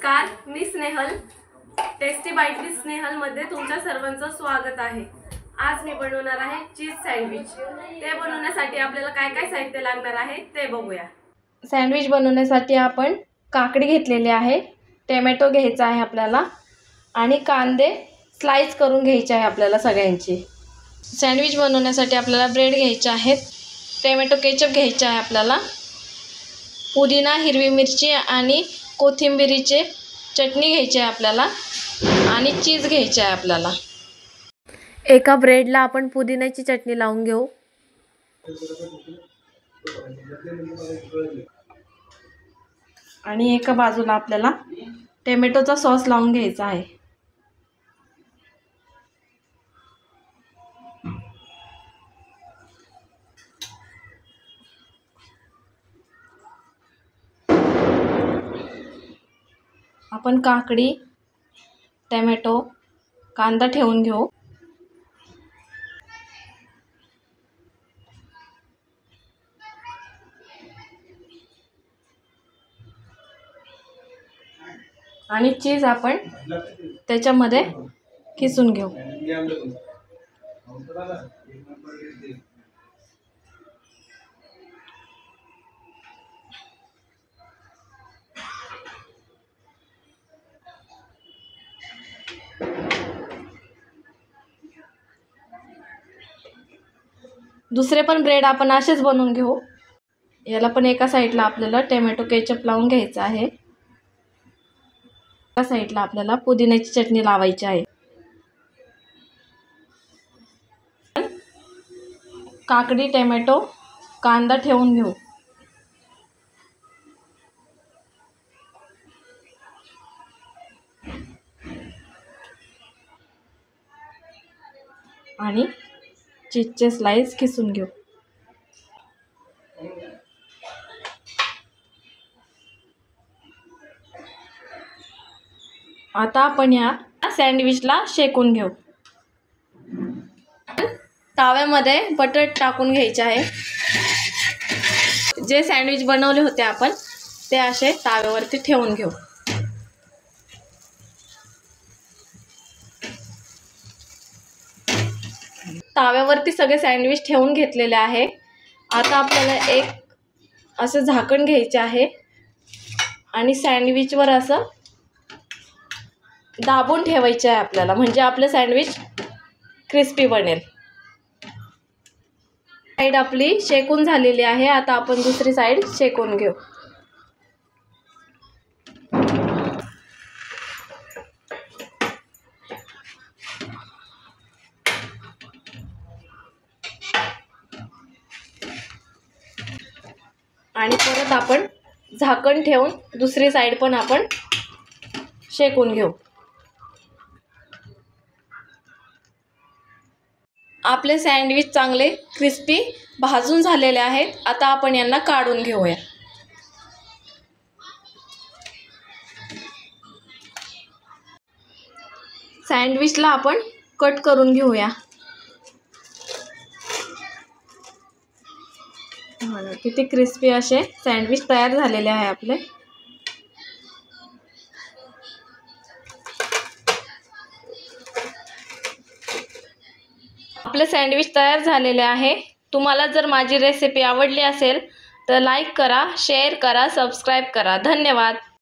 नमस्कार, मी Snehal. Tasty bite with स्नेहलमध्ये तुमच्या सर्वांचं स्वागत आहे. आज मी बनवणार आहे चीज सँडविच. ते बनवण्यासाठी आपल्याला काय काय साहित्य लागणार आहे ते बघूया. सँडविच बनवण्यासाठी आपण काकडी घेतलेली आहे, टोमॅटो घ्यायचा आहे आपल्याला आणि कांदे स्लाइस करून घ्यायचे आहे आपल्याला सगळ्यांची. सँडविच बनवण्यासाठी आपल्याला ब्रेड घ्यायचे आहेत, टोमॅटो केचप घ्यायचा आहे आपल्याला, पुदिना, हिरवी मिरची आणि कोथिंबीरीचे चटणी घ्यायची आहे आपल्याला आणि चीज घ्यायचे आहे आपल्याला. एका ब्रेडला आपण पुदिन्याची चटणी लावून घेऊ. आणि एका बाजूला आपल्याला टोमॅटोचा सॉस लावून घ्यायचा आहे. आपण काकडी, टोमॅटो, कांदा ठेवून घेऊ. आणि चीज आपण त्याच्यामध्ये किसून घेऊ. दुसरे पण ब्रेड आपण असेच बनवून घेऊ. याला पण एका साईडला आपल्याला टोमॅटो केचप लावून घ्यायचा आहे, एका साईडला आपल्याला पुदिन्याची चटणी लावायची आहे. काकडी, टोमॅटो, कांदा ठेवून घेऊ. आणि चीजचे स्लाइस किसून घेऊ. आता आपण या सँडविचला शेकून घेऊ. तव्यामध्ये बटर टाकून घ्यायचे आहे. जे सँडविच बनवले होते आपण ते असे तव्यावरती ठेवून घेऊ. तव्यावरती सगळे सँडविच ठेवून घेतलेले आहे. आता आपल्याला एक असं झाकण घ्यायचे आहे आणि सँडविचवर असं दाबून ठेवायचे आहे आपल्याला, म्हणजे आपलं सँडविच क्रिस्पी बनेल. साईड आपली शेकून झालेली आहे. आता आपण दुसरी साईड शेकून घेऊ. आणि परत आपण झाकण ठेवून दुसरी साईड पण आपण शेकून घेऊ. आपले सँडविच चांगले क्रिस्पी भाजून झालेले आहेत. आता आपण यांना काढून घेऊया. सँडविचला आपण कट करून घेऊया. किती क्रिस्पी असे सँडविच तयार झालेले आहे आपले. आपले सँडविच तयार झालेले आहे. तुम्हाला जर माझी रेसिपी आवडली असेल तर लाईक करा, शेअर करा, सबस्क्राईब करा. धन्यवाद.